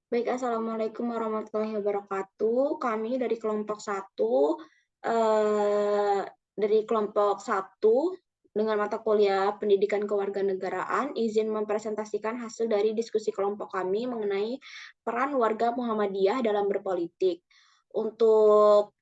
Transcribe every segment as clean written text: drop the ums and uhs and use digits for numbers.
Baik, Assalamualaikum warahmatullahi wabarakatuh. Kami dari kelompok satu dengan mata kuliah Pendidikan Kewarganegaraan, izin mempresentasikan hasil dari diskusi kelompok kami mengenai peran warga Muhammadiyah dalam berpolitik. Untuk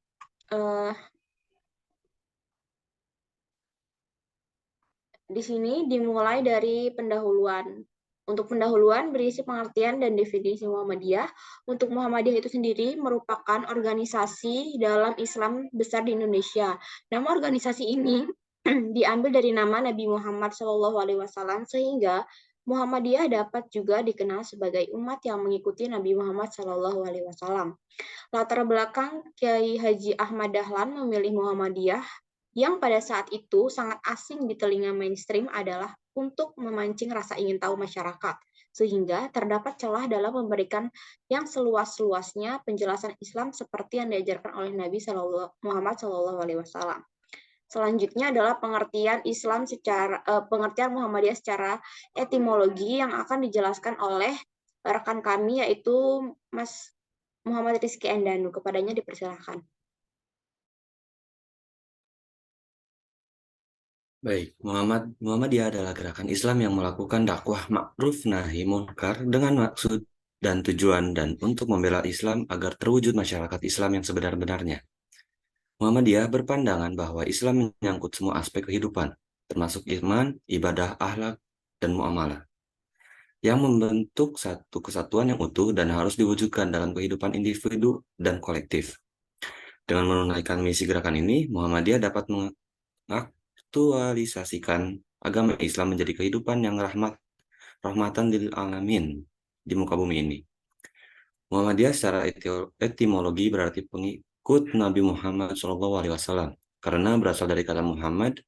di sini dimulai dari pendahuluan. Untuk pendahuluan berisi pengertian dan definisi Muhammadiyah. Untuk Muhammadiyah itu sendiri merupakan organisasi dalam Islam besar di Indonesia. Nama organisasi ini diambil dari nama Nabi Muhammad SAW sehingga Muhammadiyah dapat juga dikenal sebagai umat yang mengikuti Nabi Muhammad SAW. Latar belakang Kiai Haji Ahmad Dahlan memilih Muhammadiyah yang pada saat itu sangat asing di telinga mainstream adalah untuk memancing rasa ingin tahu masyarakat, sehingga terdapat celah dalam memberikan yang seluas-luasnya penjelasan Islam seperti yang diajarkan oleh Nabi Muhammad SAW. Selanjutnya adalah pengertian Muhammadiyah secara etimologi yang akan dijelaskan oleh rekan kami yaitu Mas Muhammad Rizky Endanu. Kepadanya dipersilakan. Baik, Muhammadiyah adalah gerakan Islam yang melakukan dakwah ma'ruf nahi munkar dengan maksud dan tujuan dan untuk membela Islam agar terwujud masyarakat Islam yang sebenar-benarnya. Muhammadiyah berpandangan bahwa Islam menyangkut semua aspek kehidupan, termasuk iman, ibadah, akhlak, dan muamalah, yang membentuk satu kesatuan yang utuh dan harus diwujudkan dalam kehidupan individu dan kolektif. Dengan menunaikan misi gerakan ini, Muhammadiyah dapat mengaktualisasikan agama Islam menjadi kehidupan yang rahmatan lil alamin di muka bumi ini. Muhammadiyah secara etimologi berarti pengikut Nabi Muhammad SAW. Karena berasal dari kata Muhammad,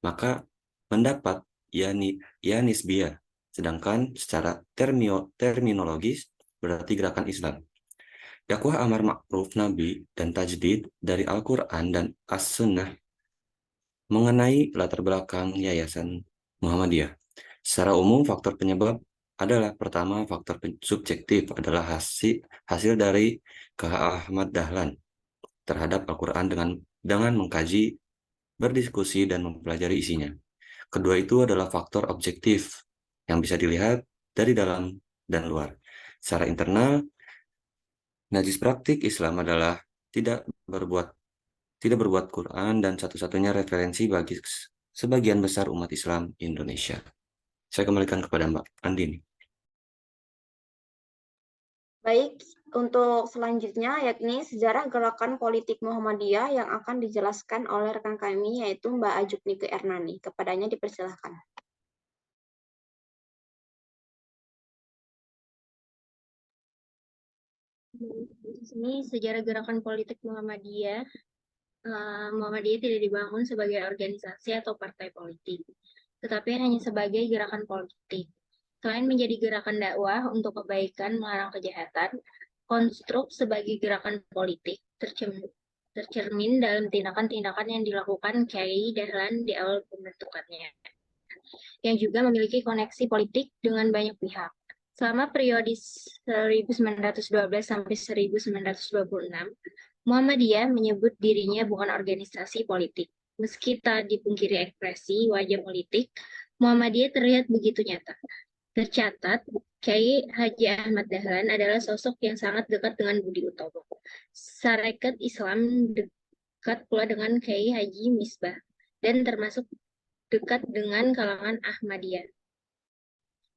maka mendapat ya nisbiyah. Sedangkan secara terminologis berarti gerakan Islam. Dakwah amar ma'ruf Nabi dan tajdid dari Al-Quran dan As-Sunnah mengenai latar belakang Yayasan Muhammadiyah. Secara umum, faktor penyebab adalah pertama, faktor subjektif adalah hasil dari Ahmad Dahlan terhadap Al-Quran dengan mengkaji, berdiskusi, dan mempelajari isinya. Kedua itu adalah faktor objektif yang bisa dilihat dari dalam dan luar. Secara internal, najis praktik Islam adalah tidak berbuat Quran dan satu-satunya referensi bagi sebagian besar umat Islam Indonesia. Saya kembalikan kepada Mbak Andini. Baik, untuk selanjutnya yakni sejarah gerakan politik Muhammadiyah yang akan dijelaskan oleh rekan kami yaitu Mbak Ajuknike Ernani. Kepadanya dipersilahkan. Di sini sejarah gerakan politik Muhammadiyah. Muhammadiyah tidak dibangun sebagai organisasi atau partai politik, tetapi hanya sebagai gerakan politik. Selain menjadi gerakan dakwah untuk kebaikan melarang kejahatan, konstruk sebagai gerakan politik tercermin dalam tindakan-tindakan yang dilakukan Kiai Dahlan di awal pembentukannya, yang juga memiliki koneksi politik dengan banyak pihak. Selama periode 1912 sampai 1926, Muhammadiyah menyebut dirinya bukan organisasi politik. Meski tak dipungkiri ekspresi wajah politik, Muhammadiyah terlihat begitu nyata. Tercatat, Kiai Haji Ahmad Dahlan adalah sosok yang sangat dekat dengan Budi Utomo. Sarekat Islam dekat pula dengan Kiai Haji Misbah dan termasuk dekat dengan kalangan Ahmadiyah.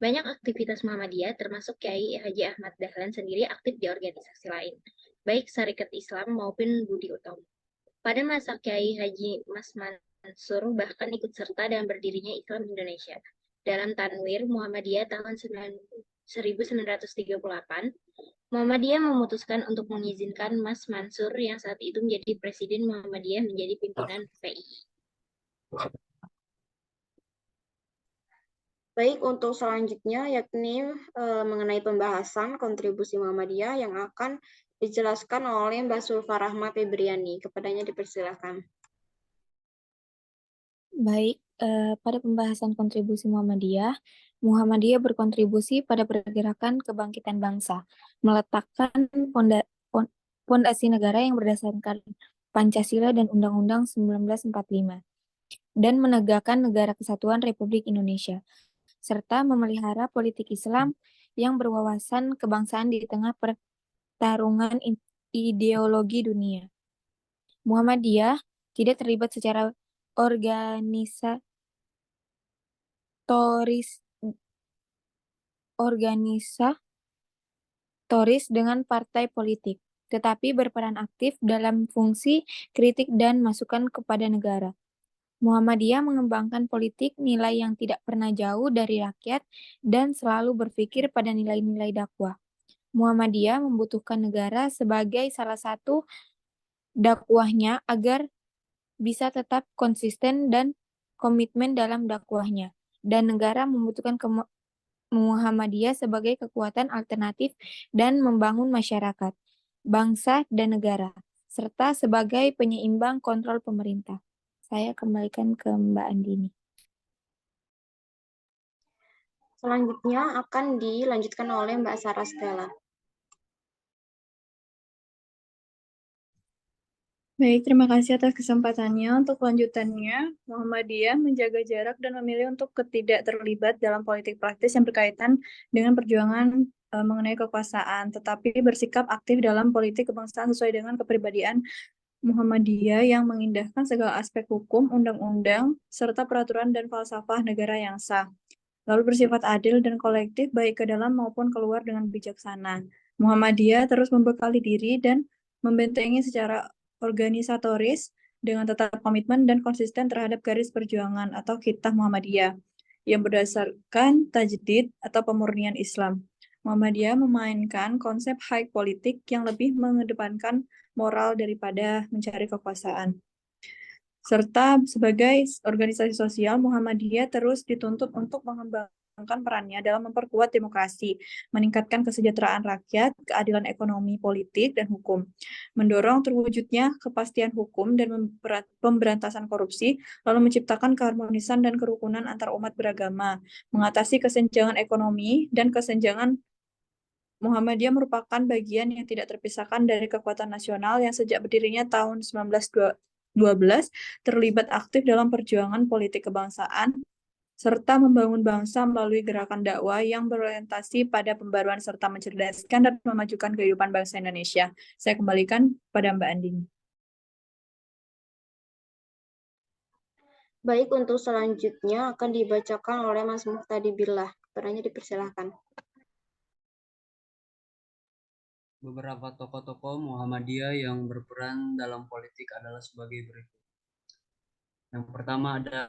Banyak aktivitas Muhammadiyah, termasuk Kiai Haji Ahmad Dahlan sendiri aktif di organisasi lain, baik Sarekat Islam maupun Budi Utomo. Pada masa Kiai Haji Mas Mansur bahkan ikut serta dalam berdirinya Islam Indonesia. Dalam Tanwir Muhammadiyah tahun 1938, Muhammadiyah memutuskan untuk mengizinkan Mas Mansur yang saat itu menjadi Presiden Muhammadiyah menjadi pimpinan PI. Baik, untuk selanjutnya yakni mengenai pembahasan kontribusi Muhammadiyah yang akan dijelaskan oleh Mbak Sulfa Rahma Febriani. Kepadanya dipersilakan. Baik, pada pembahasan kontribusi Muhammadiyah berkontribusi pada pergerakan kebangkitan bangsa, meletakkan fondasi negara yang berdasarkan Pancasila dan Undang-Undang 1945, dan menegakkan Negara Kesatuan Republik Indonesia, serta memelihara politik Islam yang berwawasan kebangsaan di tengah pertarungan ideologi dunia. Muhammadiyah tidak terlibat secara organisatoris dengan partai politik, tetapi berperan aktif dalam fungsi kritik dan masukan kepada negara. Muhammadiyah mengembangkan politik nilai yang tidak pernah jauh dari rakyat dan selalu berpikir pada nilai-nilai dakwah. Muhammadiyah membutuhkan negara sebagai salah satu dakwahnya agar bisa tetap konsisten dan komitmen dalam dakwahnya, dan negara membutuhkan Muhammadiyah sebagai kekuatan alternatif dan membangun masyarakat, bangsa, dan negara, serta sebagai penyeimbang kontrol pemerintah. Saya kembalikan ke Mbak Andini. Selanjutnya akan dilanjutkan oleh Mbak Sarah Stella. Baik, terima kasih atas kesempatannya. Untuk lanjutannya, Muhammadiyah menjaga jarak dan memilih untuk tidak terlibat dalam politik praktis yang berkaitan dengan perjuangan mengenai kekuasaan, tetapi bersikap aktif dalam politik kebangsaan sesuai dengan kepribadian Muhammadiyah yang mengindahkan segala aspek hukum, undang-undang, serta peraturan dan falsafah negara yang sah. Lalu bersifat adil dan kolektif baik ke dalam maupun keluar dengan bijaksana. Muhammadiyah terus membekali diri dan membentengi secara organisatoris dengan tetap komitmen dan konsisten terhadap garis perjuangan atau Kitab Muhammadiyah yang berdasarkan tajdid atau pemurnian Islam. Muhammadiyah memainkan konsep high politik yang lebih mengedepankan moral daripada mencari kekuasaan. Serta sebagai organisasi sosial, Muhammadiyah terus dituntut untuk mengembangkan perannya dalam memperkuat demokrasi, meningkatkan kesejahteraan rakyat, keadilan ekonomi, politik, dan hukum, mendorong terwujudnya kepastian hukum dan pemberantasan korupsi, lalu menciptakan keharmonisan dan kerukunan antar umat beragama, mengatasi kesenjangan ekonomi dan kesenjangan. Muhammadiyah merupakan bagian yang tidak terpisahkan dari kekuatan nasional yang sejak berdirinya tahun 1912 terlibat aktif dalam perjuangan politik kebangsaan serta membangun bangsa melalui gerakan dakwah yang berorientasi pada pembaruan serta mencerdaskan dan memajukan kehidupan bangsa Indonesia. Saya kembalikan pada Mbak Andini. Baik, untuk selanjutnya akan dibacakan oleh Mas Muhtadi Billah. Kepadanya dipersilahkan. Beberapa tokoh-tokoh Muhammadiyah yang berperan dalam politik adalah sebagai berikut. Yang pertama ada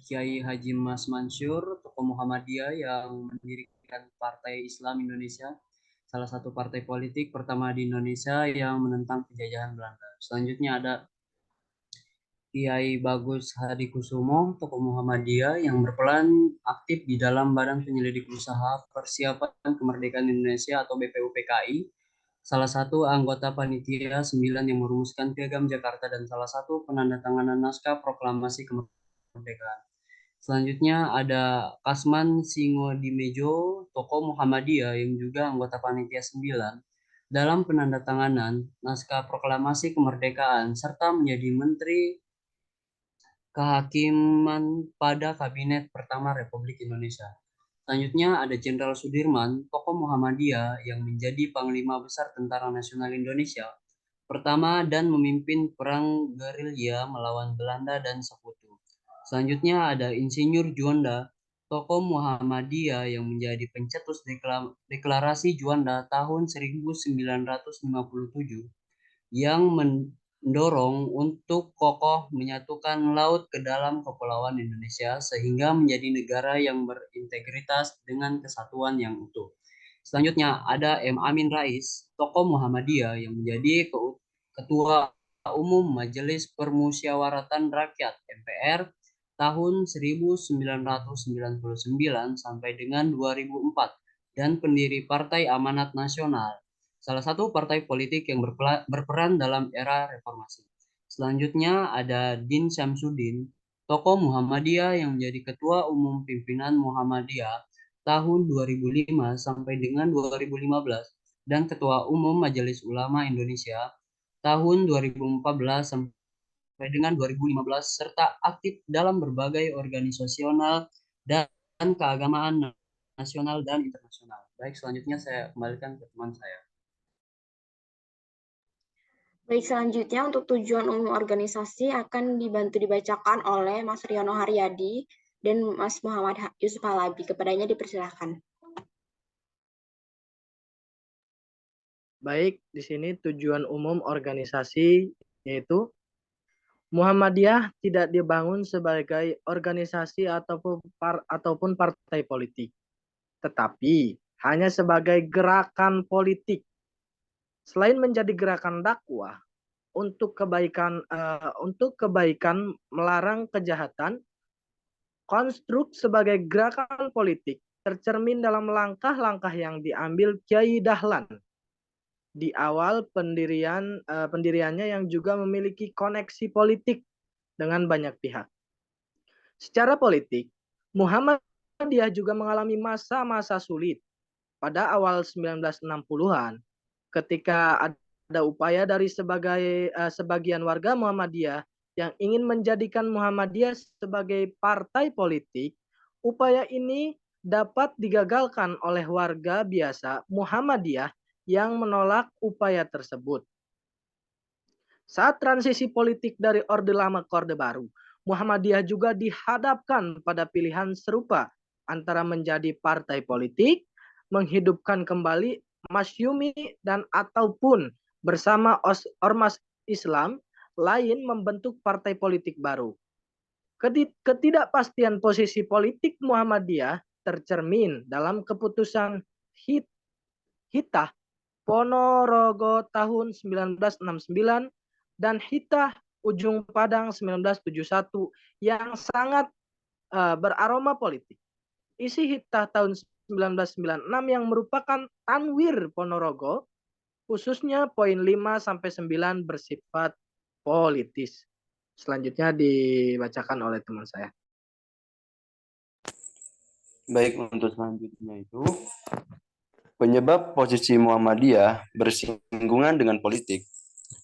Kiai Haji Mas Mansur, tokoh Muhammadiyah yang mendirikan Partai Islam Indonesia, salah satu partai politik pertama di Indonesia yang menentang penjajahan Belanda. Selanjutnya ada Kiai Bagus Hadikusumo, tokoh Muhammadiyah yang berperan aktif di dalam Badan Penyelidik Usaha Persiapan Kemerdekaan Indonesia atau BPUPKI, salah satu anggota panitia 9 yang merumuskan Piagam Jakarta dan salah satu penandatanganan naskah proklamasi kemerdekaan. Selanjutnya ada Kasman Singodimejo, tokoh Muhammadiyah yang juga anggota panitia 9 dalam penandatanganan naskah proklamasi kemerdekaan serta menjadi Menteri Kehakiman pada Kabinet pertama Republik Indonesia. Selanjutnya ada Jenderal Sudirman, tokoh Muhammadiyah yang menjadi Panglima Besar Tentara Nasional Indonesia pertama dan memimpin perang gerilya melawan Belanda dan Sekutu. Selanjutnya ada Insinyur Juanda, tokoh Muhammadiyah yang menjadi pencetus deklarasi Juanda tahun 1957 yang mendorong untuk kokoh menyatukan laut ke dalam kepulauan Indonesia sehingga menjadi negara yang berintegritas dengan kesatuan yang utuh. Selanjutnya ada M. Amin Rais, tokoh Muhammadiyah yang menjadi Ketua Umum Majelis Permusyawaratan Rakyat MPR tahun 1999 sampai dengan 2004 dan pendiri Partai Amanat Nasional, salah satu partai politik yang berperan dalam era reformasi. Selanjutnya ada Din Syamsuddin, tokoh Muhammadiyah yang menjadi Ketua Umum Pimpinan Muhammadiyah tahun 2005 sampai dengan 2015 dan Ketua Umum Majelis Ulama Indonesia tahun 2014 sampai dengan 2015 serta aktif dalam berbagai organisasional dan keagamaan nasional dan internasional. Baik, selanjutnya saya kembalikan ke teman saya. Baik, selanjutnya untuk tujuan umum organisasi akan dibantu dibacakan oleh Mas Riono Haryadi dan Mas Muhammad Yusuf Halabi. Kepadanya dipersilahkan. Baik, di sini tujuan umum organisasi yaitu Muhammadiyah tidak dibangun sebagai organisasi ataupun partai politik, tetapi hanya sebagai gerakan politik. Selain menjadi gerakan dakwah untuk kebaikan melarang kejahatan, konstruk sebagai gerakan politik tercermin dalam langkah-langkah yang diambil Kiai Dahlan di awal pendiriannya yang juga memiliki koneksi politik dengan banyak pihak. Secara politik, Muhammadiyah juga mengalami masa-masa sulit pada awal 1960-an ketika ada upaya dari sebagian warga Muhammadiyah yang ingin menjadikan Muhammadiyah sebagai partai politik. Upaya ini dapat digagalkan oleh warga biasa Muhammadiyah yang menolak upaya tersebut. Saat transisi politik dari Orde Lama ke Orde Baru, Muhammadiyah juga dihadapkan pada pilihan serupa antara menjadi partai politik, menghidupkan kembali Masyumi dan ataupun bersama ormas Islam lain membentuk partai politik baru. Ketidakpastian posisi politik Muhammadiyah tercermin dalam keputusan Hitah Ponorogo tahun 1969 dan Hitah Ujung Padang 1971 yang sangat beraroma politik. Isi Hitah tahun 1996 yang merupakan Tanwir Ponorogo, khususnya poin 5 sampai 9 bersifat politis. Selanjutnya dibacakan oleh teman saya. Baik, untuk selanjutnya itu penyebab posisi Muhammadiyah bersinggungan dengan politik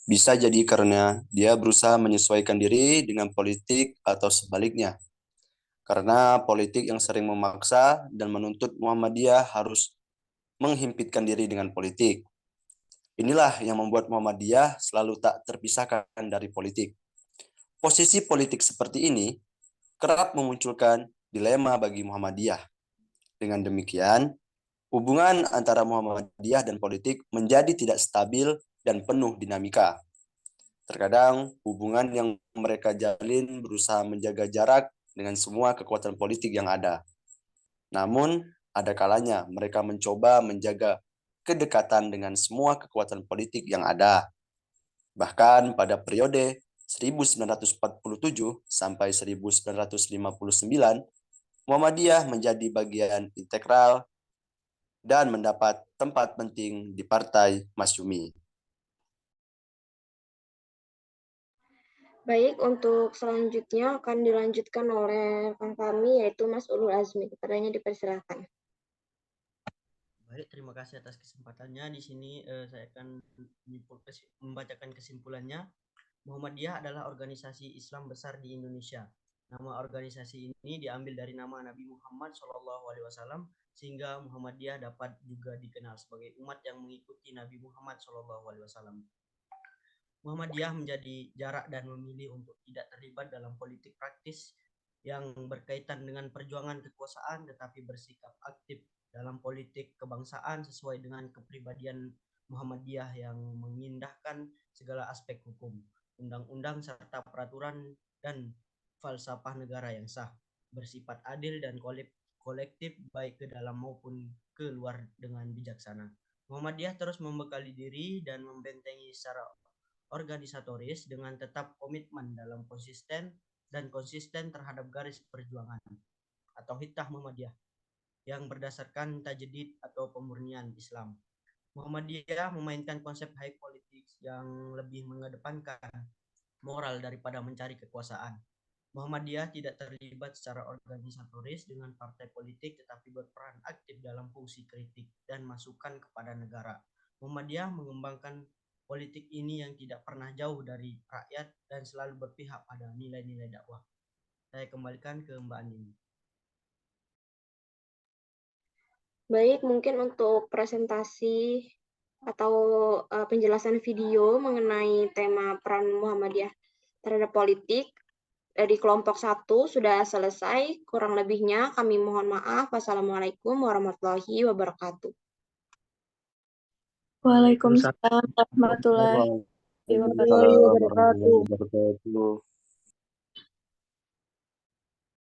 bisa jadi karena dia berusaha menyesuaikan diri dengan politik atau sebaliknya. Karena politik yang sering memaksa dan menuntut Muhammadiyah harus menghimpitkan diri dengan politik. Inilah yang membuat Muhammadiyah selalu tak terpisahkan dari politik. Posisi politik seperti ini kerap memunculkan dilema bagi Muhammadiyah. Dengan demikian, hubungan antara Muhammadiyah dan politik menjadi tidak stabil dan penuh dinamika. Terkadang hubungan yang mereka jalin berusaha menjaga jarak dengan semua kekuatan politik yang ada. Namun, ada kalanya mereka mencoba menjaga kedekatan dengan semua kekuatan politik yang ada. Bahkan pada periode 1947 sampai 1959, Muhammadiyah menjadi bagian integral dan mendapat tempat penting di Partai Masyumi. Baik, untuk selanjutnya akan dilanjutkan oleh rekan kami yaitu Mas Ulul Azmi. Kepadanya dipersilakan. Baik, terima kasih atas kesempatannya. Di sini saya akan membacakan kesimpulannya. Muhammadiyah adalah organisasi Islam besar di Indonesia. Nama organisasi ini diambil dari nama Nabi Muhammad SAW, sehingga Muhammadiyah dapat juga dikenal sebagai umat yang mengikuti Nabi Muhammad SAW. Muhammadiyah menjadi jarak dan memilih untuk tidak terlibat dalam politik praktis yang berkaitan dengan perjuangan kekuasaan, tetapi bersikap aktif dalam politik kebangsaan sesuai dengan kepribadian Muhammadiyah yang mengindahkan segala aspek hukum, undang-undang serta peraturan dan falsafah negara yang sah, bersifat adil dan kolektif baik ke dalam maupun ke luar dengan bijaksana. Muhammadiyah terus membekali diri dan membentengi secara organisatoris dengan tetap komitmen dalam konsisten terhadap garis perjuangan atau Hitah Muhammadiyah yang berdasarkan tajdid atau pemurnian Islam. Muhammadiyah memainkan konsep high politics yang lebih mengedepankan moral daripada mencari kekuasaan. Muhammadiyah tidak terlibat secara organisatoris dengan partai politik tetapi berperan aktif dalam fungsi kritik dan masukan kepada negara. Muhammadiyah mengembangkan politik ini yang tidak pernah jauh dari rakyat dan selalu berpihak pada nilai-nilai dakwah. Saya kembalikan ke Mbak Andini. Baik, mungkin untuk presentasi atau penjelasan video mengenai tema peran Muhammadiyah terhadap politik dari kelompok 1 sudah selesai. Kurang lebihnya kami mohon maaf. Wassalamualaikum warahmatullahi wabarakatuh. Waalaikumsalam warahmatullahi wabarakatuh. Waalaikumsalam warahmatullahi wabarakatuh.